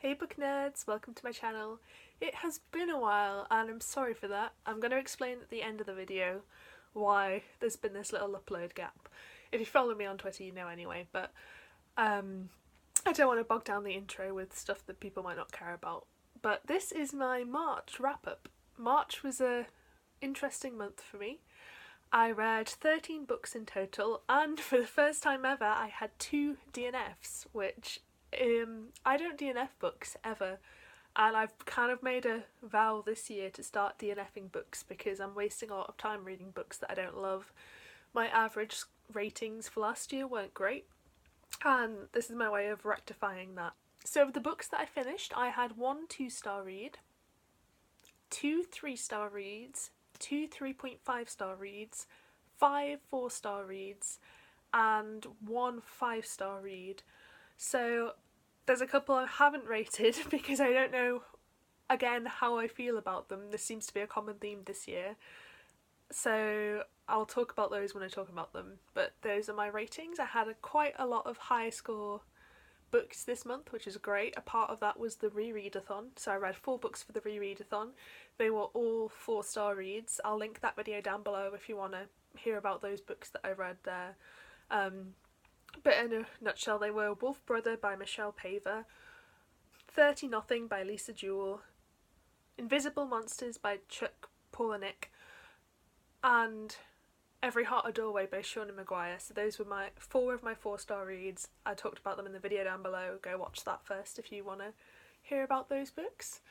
Hey book nerds, welcome to my channel. It has been a while and I'm sorry for that. I'm going to explain at the end of the video why there's been this little upload gap. If you follow me on Twitter you know anyway, but I don't want to bog down the intro with stuff that people might not care about. But this is my March wrap up. March was a interesting month for me. I read 13 books in total and for the first time ever I had 2 DNFs, which I don't DNF books ever, and I've kind of made a vow this year to start DNFing books because I'm wasting a lot of time reading books that I don't love. My average ratings for last year weren't great, and this is my way of rectifying that. So of the books that I finished, I had 1 2-star read, 2 3-star reads, 2 3.5-star reads, 5 4-star reads, and 1 5-star read. So there's a couple I haven't rated because I don't know, again, how I feel about them. This seems to be a common theme this year. So I'll talk about those when I talk about them. But those are my ratings. I had quite a lot of high score books this month, which is great. A part of that was the rereadathon. So I read 4 books for the rereadathon. They were all 4-star reads. I'll link that video down below if you want to hear about those books that I read there. But in a nutshell, they were Wolf Brother by Michelle Paver, 30 Nothing by Lisa Jewell, Invisible Monsters by Chuck Palahniuk, and Every Heart a Doorway by Shauna Maguire. So those were my 4 of my 4-star reads. I talked about them in the video down below. Go watch that first if you want to hear about those books.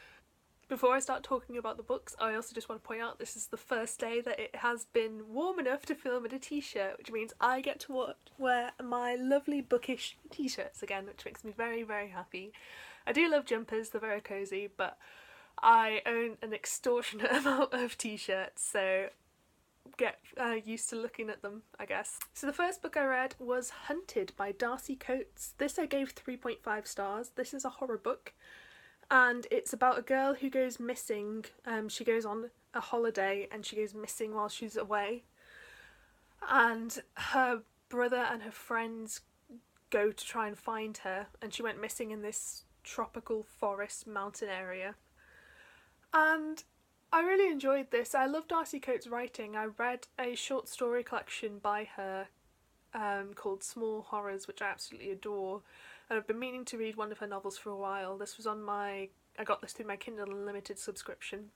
Before I start talking about the books, I also just want to point out this is the first day that it has been warm enough to film in a t-shirt, which means I get to wear my lovely bookish t-shirts again, which makes me very, very happy. I do love jumpers, they're very cosy, but I own an extortionate amount of t-shirts, so get used to looking at them, I guess. So the first book I read was Hunted by Darcey Coates. This I gave 3.5 stars. This is a horror book. And it's about a girl who goes missing. She goes on a holiday and she goes missing while she's away. And her brother and her friends go to try and find her. And she went missing in this tropical forest mountain area. And I really enjoyed this. I love Darcey Coates' writing. I read a short story collection by her called Small Horrors, which I absolutely adore. And I've been meaning to read one of her novels for a while. This was on I got this through my Kindle Unlimited subscription.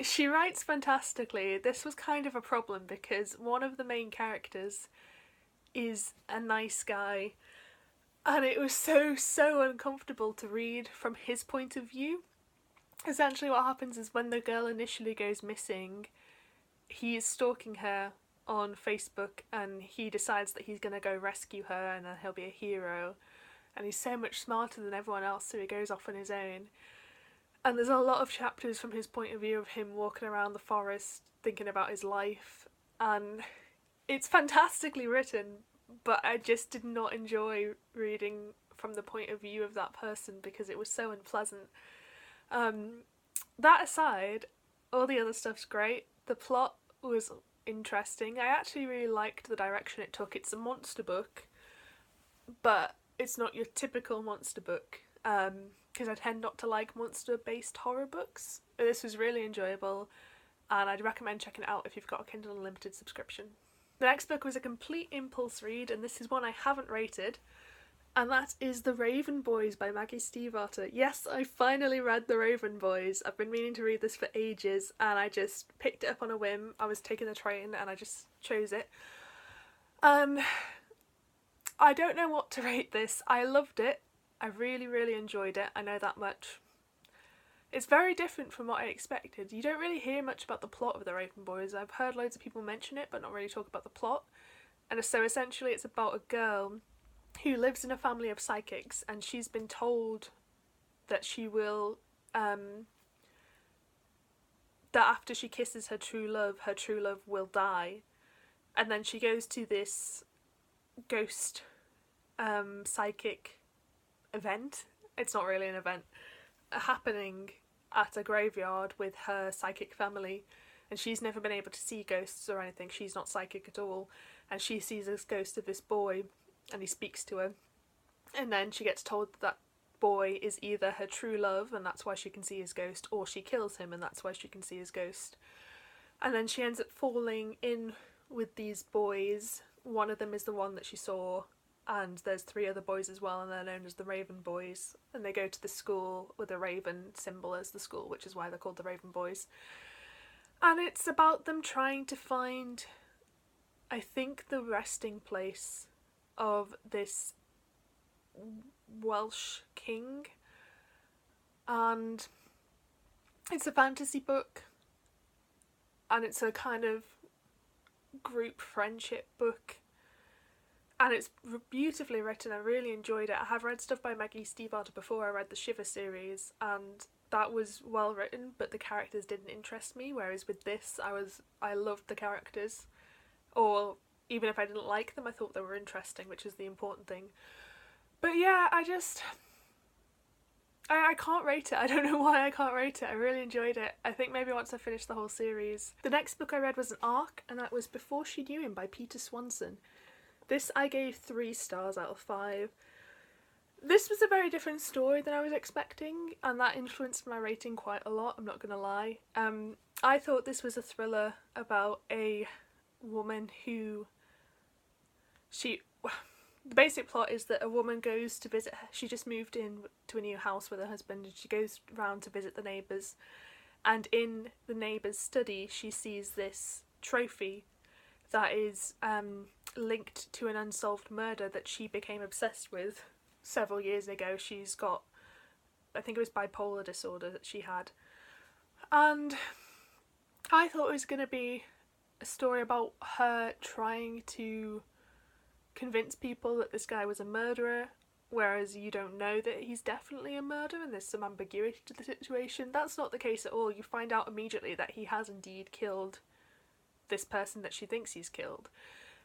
She writes fantastically. This was kind of a problem because one of the main characters is a nice guy. And it was so uncomfortable to read from his point of view. Essentially what happens is when the girl initially goes missing, he is stalking her on Facebook and he decides that he's going to go rescue her and then he'll be a hero, and he's so much smarter than everyone else, so he goes off on his own. And there's a lot of chapters from his point of view of him walking around the forest thinking about his life, and it's fantastically written, but I just did not enjoy reading from the point of view of that person because it was so unpleasant. That aside, all the other stuff's great. The plot was interesting. I actually really liked the direction it took. It's a monster book, but it's not your typical monster book, because I tend not to like monster-based horror books. This was really enjoyable, and I'd recommend checking it out if you've got a Kindle Unlimited subscription. The next book was a complete impulse read, and this is one I haven't rated, and that is The Raven Boys by Maggie Steifvater. Yes, I finally read The Raven Boys. I've been meaning to read this for ages and I just picked it up on a whim. I was taking the train and I just chose it. I don't know what to rate this. I loved it. I really enjoyed it. I know that much. It's very different from what I expected. You don't really hear much about the plot of The Raven Boys. I've heard loads of people mention it but not really talk about the plot. And so essentially it's about a girl who lives in a family of psychics, and she's been told that she will, that after she kisses her true love will die. And then she goes to this ghost psychic event. It's not really an event, happening at a graveyard with her psychic family, and she's never been able to see ghosts or anything. She's not psychic at all, and she sees this ghost of this boy and he speaks to her, and then she gets told that boy is either her true love and that's why she can see his ghost, or she kills him and that's why she can see his ghost. And then she ends up falling in with these boys. One of them is the one that she saw, and there's 3 other boys as well, and they're known as the Raven Boys. And they go to the school with a raven symbol as the school, which is why they're called the Raven Boys. And it's about them trying to find, I think, the resting place of this Welsh king. And it's a fantasy book, and it's a kind of group friendship book, and it's beautifully written. I really enjoyed it. I have read stuff by Maggie Steifvater before. I read the Shiver series, and that was well written, but the characters didn't interest me, whereas with this I loved the characters, or even if I didn't like them, I thought they were interesting, which is the important thing. But yeah, I can't rate it. I don't know why I can't rate it. I really enjoyed it. I think maybe once I finish the whole series. The next book I read was an arc, and that was Before She Knew Him by Peter Swanson. This I gave 3 stars out of 5. This was a very different story than I was expecting, and that influenced my rating quite a lot, I'm not gonna lie. I thought this was a thriller about a woman who... The basic plot is that a woman goes to visit her. She just moved in to a new house with her husband, and she goes round to visit the neighbours. And in the neighbour's study, she sees this trophy that is linked to an unsolved murder that she became obsessed with several years ago. She's got, I think it was bipolar disorder that she had. And I thought it was going to be a story about her trying to convince people that this guy was a murderer, whereas you don't know that he's definitely a murderer and there's some ambiguity to the situation. That's not the case at all. You find out immediately that he has indeed killed this person that she thinks he's killed.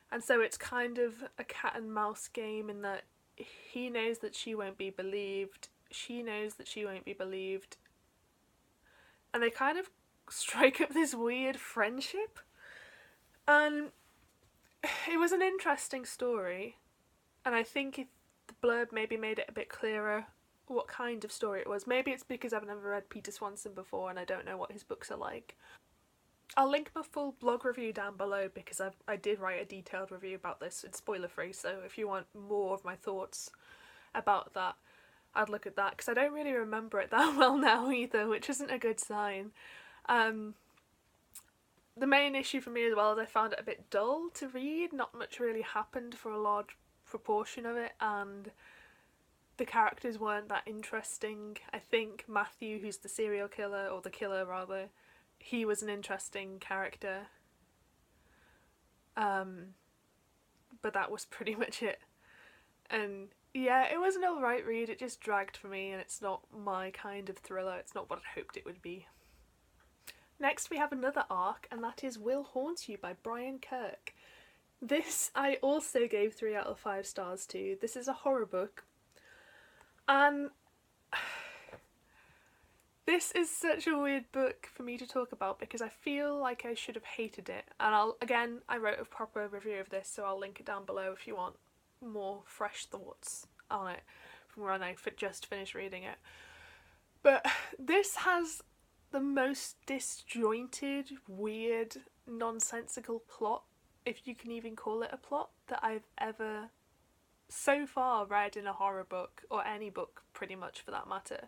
And so it's kind of a cat and mouse game in that he knows that she won't be believed, she knows that she won't be believed, and they kind of strike up this weird friendship. And it was an interesting story, and I think if the blurb maybe made it a bit clearer what kind of story it was. Maybe it's because I've never read Peter Swanson before and I don't know what his books are like. I'll link my full blog review down below because I did write a detailed review about this. It's spoiler free, so if you want more of my thoughts about that, I'd look at that, because I don't really remember it that well now either, which isn't a good sign. The main issue for me as well is I found it a bit dull to read. Not much really happened for a large proportion of it, and the characters weren't that interesting. I think Matthew, who's the serial killer, or the killer rather, he was an interesting character. But that was pretty much it. And yeah, it was an alright read, it just dragged for me, and it's not my kind of thriller, it's not what I hoped it would be. Next we have another arc, and that is Will Haunt You by Brian Kirk. This I also gave 3 out of 5 stars to. This is a horror book, and this is such a weird book for me to talk about because I feel like I should have hated it. And I wrote a proper review of this, so I'll link it down below if you want more fresh thoughts on it from when I just finished reading it. But this has the most disjointed, weird, nonsensical plot, if you can even call it a plot, that I've ever so far read in a horror book, or any book pretty much for that matter.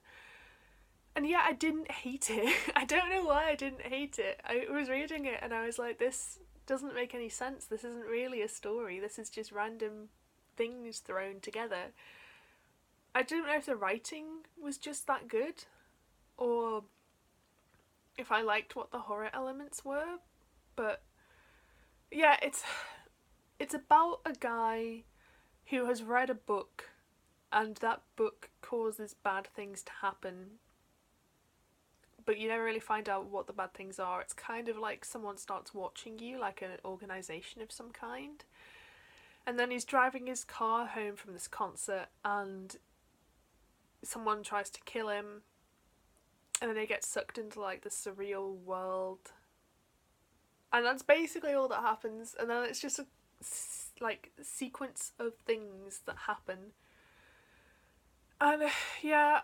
And yeah, I didn't hate it. I don't know why I didn't hate it. I was reading it and I was like, this doesn't make any sense. This isn't really a story. This is just random things thrown together. I don't know if the writing was just that good, or if I liked what the horror elements were, but yeah, it's about a guy who has read a book and that book causes bad things to happen, but you never really find out what the bad things are. It's kind of like someone starts watching you, like an organisation of some kind, and then he's driving his car home from this concert and someone tries to kill him, and then he gets sucked into like the surreal world, and that's basically all that happens. And then it's just a sequence of things that happen, And yeah,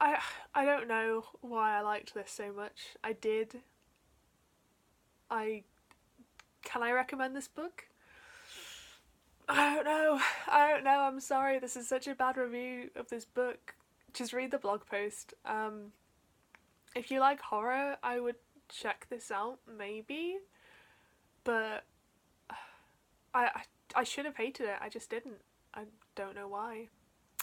I don't know why I liked this so much. I did. Can I recommend this book? I don't know. I don't know. I'm sorry. This is such a bad review of this book. Just read the blog post. If you like horror, I would check this out, maybe. But I should have hated it. I just didn't. I don't know why.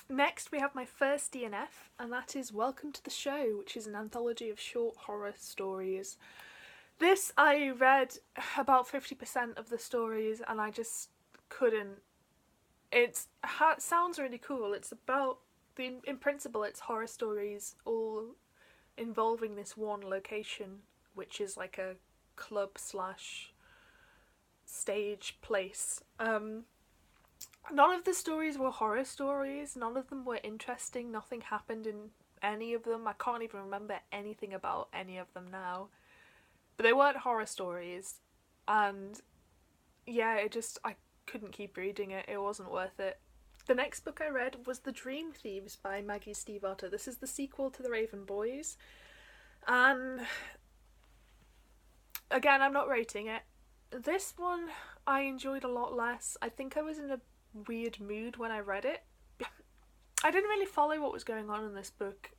Next, we have my first DNF, and that is Welcome to the Show, which is an anthology of short horror stories. This, I read about 50% of the stories, and I just couldn't. It sounds really cool. It's about, in principle, it's horror stories all involving this one location, which is like a club slash stage place. None of the stories were horror stories. None of them were interesting. Nothing happened in any of them. I can't even remember anything about any of them now. But they weren't horror stories. And yeah, I couldn't keep reading it. It wasn't worth it. The next book I read was The Dream Thieves by Maggie Steifvater. This is the sequel to The Raven Boys. And again, I'm not rating it. This one I enjoyed a lot less. I think I was in a weird mood when I read it. I didn't really follow what was going on in this book,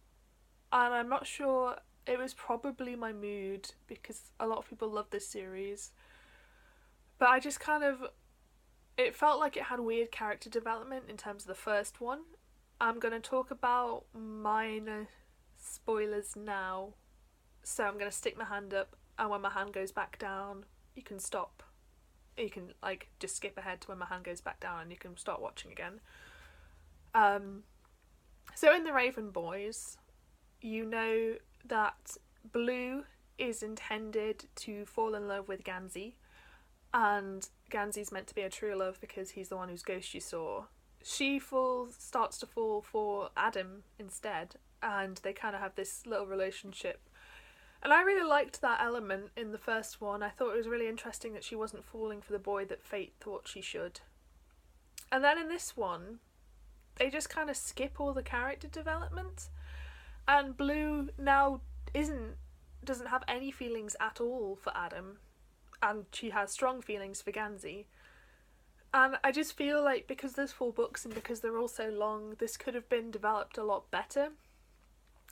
and I'm not sure, it was probably my mood because a lot of people love this series, but I just it felt like it had weird character development in terms of the first one. I'm going to talk about minor spoilers now, so I'm going to stick my hand up, and when my hand goes back down you can stop. You can just skip ahead to when my hand goes back down and you can start watching again. So in The Raven Boys, you know that Blue is intended to fall in love with Gansey, and Gansey's meant to be a true love because he's the one whose ghost you saw. She starts to fall for Adam instead, and they kind of have this little relationship. And I really liked that element in the first one. I thought it was really interesting that she wasn't falling for the boy that fate thought she should. And then in this one, they just kind of skip all the character development. And Blue now doesn't have any feelings at all for Adam. And she has strong feelings for Gansey. And I just feel like because there's 4 books and because they're all so long, this could have been developed a lot better.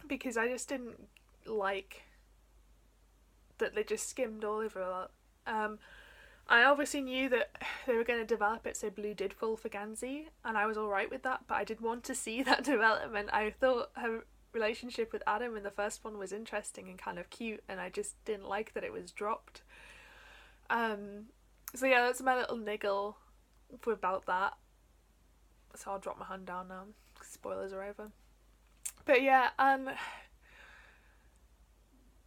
Because I just didn't like that they just skimmed all over a lot. I obviously knew that they were going to develop it so Blue did fall for Gansey, and I was alright with that, but I did want to see that development. I thought her relationship with Adam in the first one was interesting and kind of cute, and I just didn't like that it was dropped. So yeah, that's my little niggle about that. So I'll drop my hand down now. Spoilers are over. But yeah,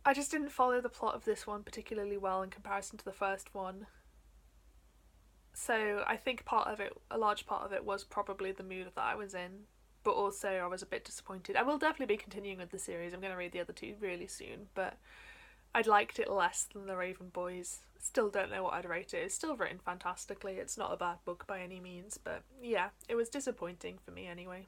I just didn't follow the plot of this one particularly well in comparison to the first one. So I think a large part of it was probably the mood that I was in, but also I was a bit disappointed. I will definitely be continuing with the series. I'm going to read the other 2 really soon, but I'd liked it less than The Raven Boys. Still don't know what I'd rate it. It's still written fantastically. It's not a bad book by any means, but yeah, it was disappointing for me anyway.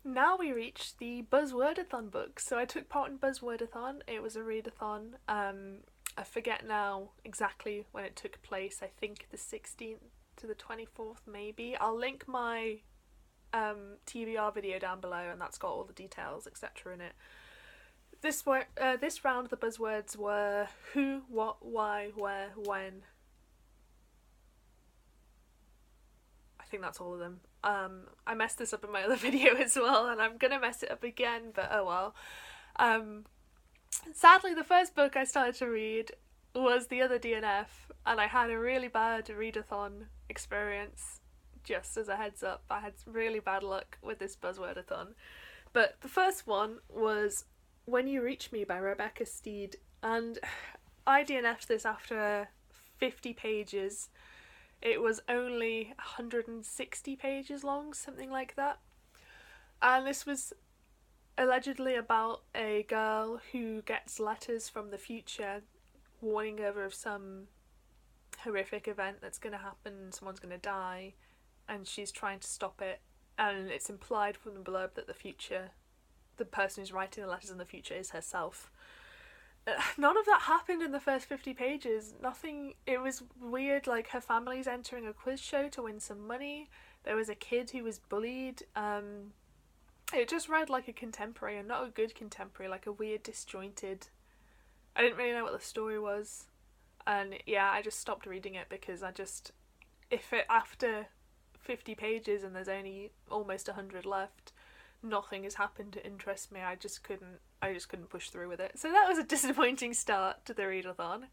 Now we reach the Buzzwordathon books. So I took part in Buzzwordathon. It was a readathon. I forget now exactly when it took place. I think the 16th to the 24th maybe. I'll link my TBR video down below, and that's got all the details etc in it. This round the buzzwords were who, what, why, where, when. I think that's all of them. I messed this up in my other video as well, and I'm gonna mess it up again, but oh well. Sadly, the first book I started to read was the other DNF, and I had a really bad readathon experience. Just as a heads up, I had really bad luck with this Buzzwordathon. But the first one was When You Reach Me by Rebecca Stead, and I DNF'd this after 50 pages. It was only 160 pages long, something like that. And this was allegedly about a girl who gets letters from the future warning her of some horrific event that's going to happen, someone's going to die, and she's trying to stop it and it's implied from the blurb that the person who's writing the letters in the future is herself. None of that happened in the first 50 pages. Nothing. It was weird, like her family's entering a quiz show to win some money. There was a kid who was bullied. It just read like a contemporary, and not a good contemporary, like a weird, disjointed. I didn't really know what the story was. And yeah, I just stopped reading it because after 50 pages and there's only almost 100 left, nothing has happened to interest me. I just couldn't push through with it. So that was a disappointing start to the readathon.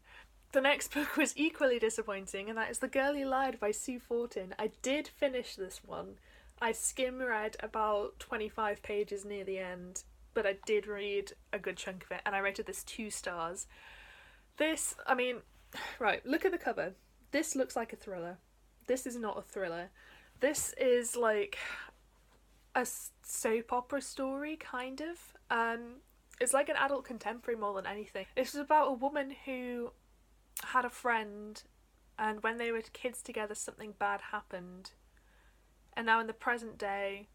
The next book was equally disappointing, and that is The Girl Who Lied by Sue Fortin. I did finish this one. I skim read about 25 pages near the end, but I did read a good chunk of it, and I rated this 2 stars. Right, look at the cover. This looks like a thriller. This is not a thriller. This is like a soap opera story, kind of. It's like an adult contemporary more than anything. This was about a woman who had a friend, and when they were kids together something bad happened, and now in the present day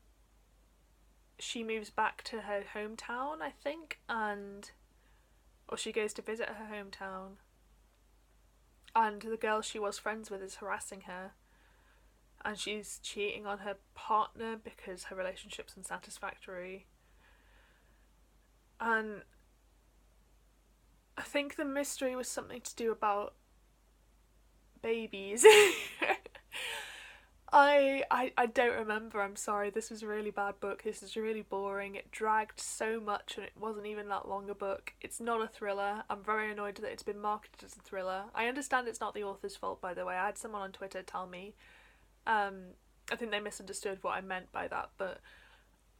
she moves back to her hometown, I think, or she goes to visit her hometown, and the girl she was friends with is harassing her, and she's cheating on her partner because her relationship's unsatisfactory. And I think the mystery was something to do about babies. I don't remember, I'm sorry. This was a really bad book. This is really boring. It dragged so much and it wasn't even that long a book. It's not a thriller. I'm very annoyed that it's been marketed as a thriller. I understand it's not the author's fault, by the way. I had someone on Twitter tell me. I think they misunderstood what I meant by that, but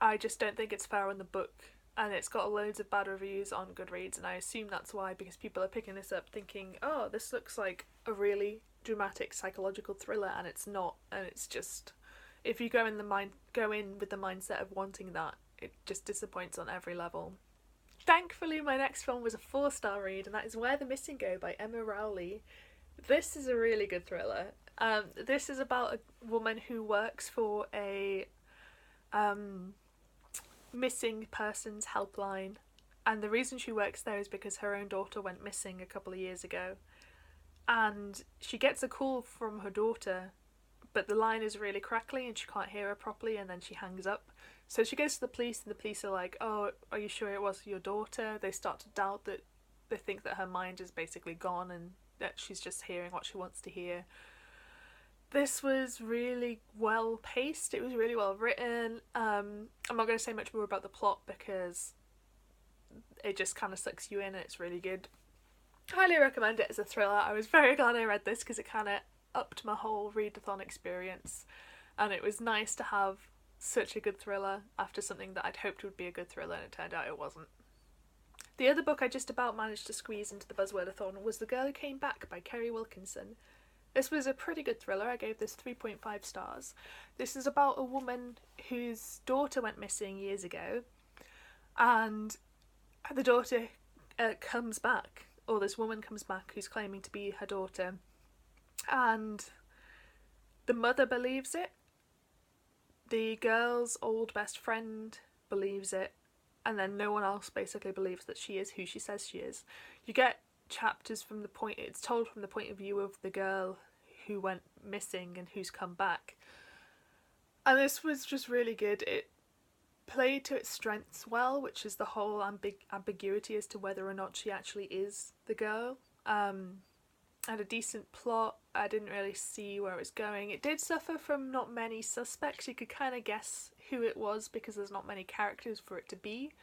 I just don't think it's fair on the book. And it's got loads of bad reviews on Goodreads, and I assume that's why, because people are picking this up thinking, oh, this looks like a really dramatic psychological thriller, and it's not. And it's just, if you go in with the mindset of wanting that, it just disappoints on every level. Thankfully, my next film was a 4-star read, and that is Where the Missing Go by Emma Rowley. This is a really good thriller. This is about a woman who works for a missing persons helpline, and the reason she works there is because her own daughter went missing a couple of years ago, and she gets a call from her daughter, but the line is really crackly and she can't hear her properly, and then she hangs up. So she goes to the police, and the police are like, oh, are you sure it was your daughter? They start to doubt that. They think that her mind is basically gone and that she's just hearing what she wants to hear. This was really well paced, it was really well written. I'm not going to say much more about the plot because it just kind of sucks you in, and it's really good. Highly recommend it as a thriller. I was very glad I read this because it kind of upped my whole readathon experience, and it was nice to have such a good thriller after something that I'd hoped would be a good thriller, and it turned out it wasn't. The other book I just about managed to squeeze into the Buzzwordathon was The Girl Who Came Back by Kerry Wilkinson. This was a pretty good thriller. I gave this 3.5 stars. This is about a woman whose daughter went missing years ago, and the daughter comes back, or this woman comes back who's claiming to be her daughter, and the mother believes it, the girl's old best friend believes it, and then no one else basically believes that she is who she says she is. You get chapters it's told from the point of view of the girl who went missing and who's come back, and this was just really good. It played to its strengths well, which is the whole ambiguity as to whether or not she actually is the girl. Had a decent plot. I didn't really see where it was going. It did suffer from not many suspects. You could kind of guess who it was because there's not many characters for it to be.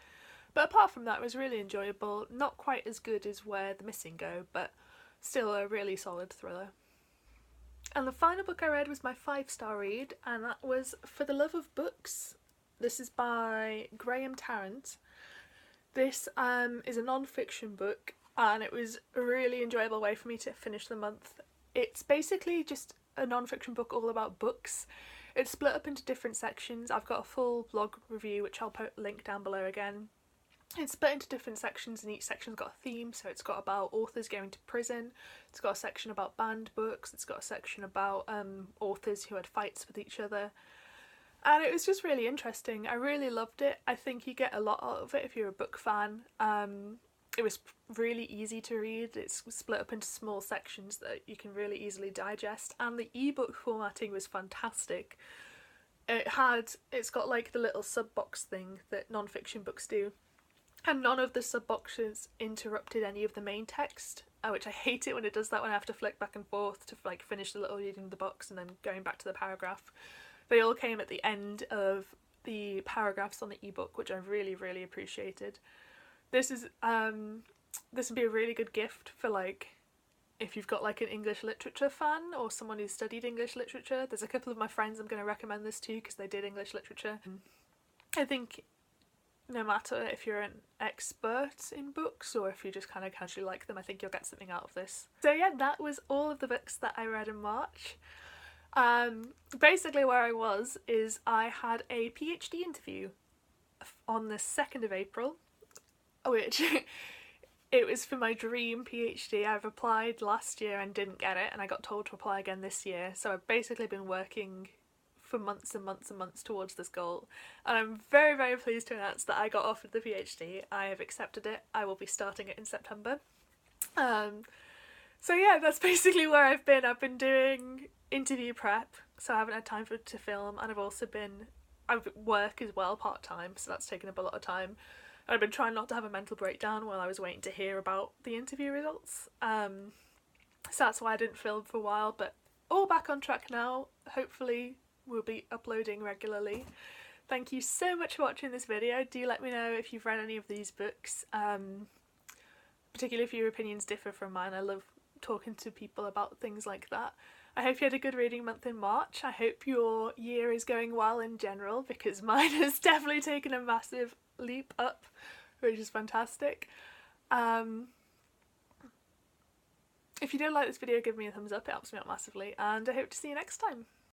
But apart from that, it was really enjoyable. Not quite as good as Where the Missing Go, but still a really solid thriller. And the final book I read was my 5-star read, and that was For the Love of Books. This is by Graham Tarrant. This is a non-fiction book, and it was a really enjoyable way for me to finish the month. It's basically just a non-fiction book all about books. It's split up into different sections. I've got a full blog review, which I'll put a link down below again. It's split into different sections, and each section's got a theme. So it's got about authors going to prison, it's got a section about banned books, it's got a section about authors who had fights with each other. And it was just really interesting. I really loved it. I think you get a lot out of it if you're a book fan. It was really easy to read. It's split up into small sections that you can really easily digest, and the ebook formatting was fantastic. It's got like the little sub box thing that non-fiction books do, and none of the sub boxes interrupted any of the main text, which I hate it when it does that, when I have to flick back and forth to like finish the little reading of the box and then going back to the paragraph. They all came at the end of the paragraphs on the ebook, which I really, really appreciated. This would be a really good gift for like if you've got like an English literature fan or someone who's studied English literature. There's a couple of my friends I'm going to recommend this to because they did English literature. I think no matter if you're an expert in books or if you just kind of casually like them, I think you'll get something out of this. So yeah, that was all of the books that I read in March. Basically where I was is I had a PhD interview on the 2nd of April, which it was for my dream PhD. I've applied last year and didn't get it, and I got told to apply again this year, so I've basically been working for months and months and months towards this goal, and I'm very, very pleased to announce that I got offered the PhD. I have accepted it. I will be starting it in September. So yeah, that's basically where I've been. I've been doing interview prep, so I haven't had time to film, and I work as well part-time, so that's taken up a lot of time. I've been trying not to have a mental breakdown while I was waiting to hear about the interview results. So that's why I didn't film for a while, but all back on track now. Hopefully we'll be uploading regularly. Thank you so much for watching this video. Do let me know if you've read any of these books, particularly if your opinions differ from mine. I love talking to people about things like that. I hope you had a good reading month in March. I hope your year is going well in general, because mine has definitely taken a massive leap up, which is fantastic. If you did like this video, give me a thumbs up, it helps me out massively, and I hope to see you next time.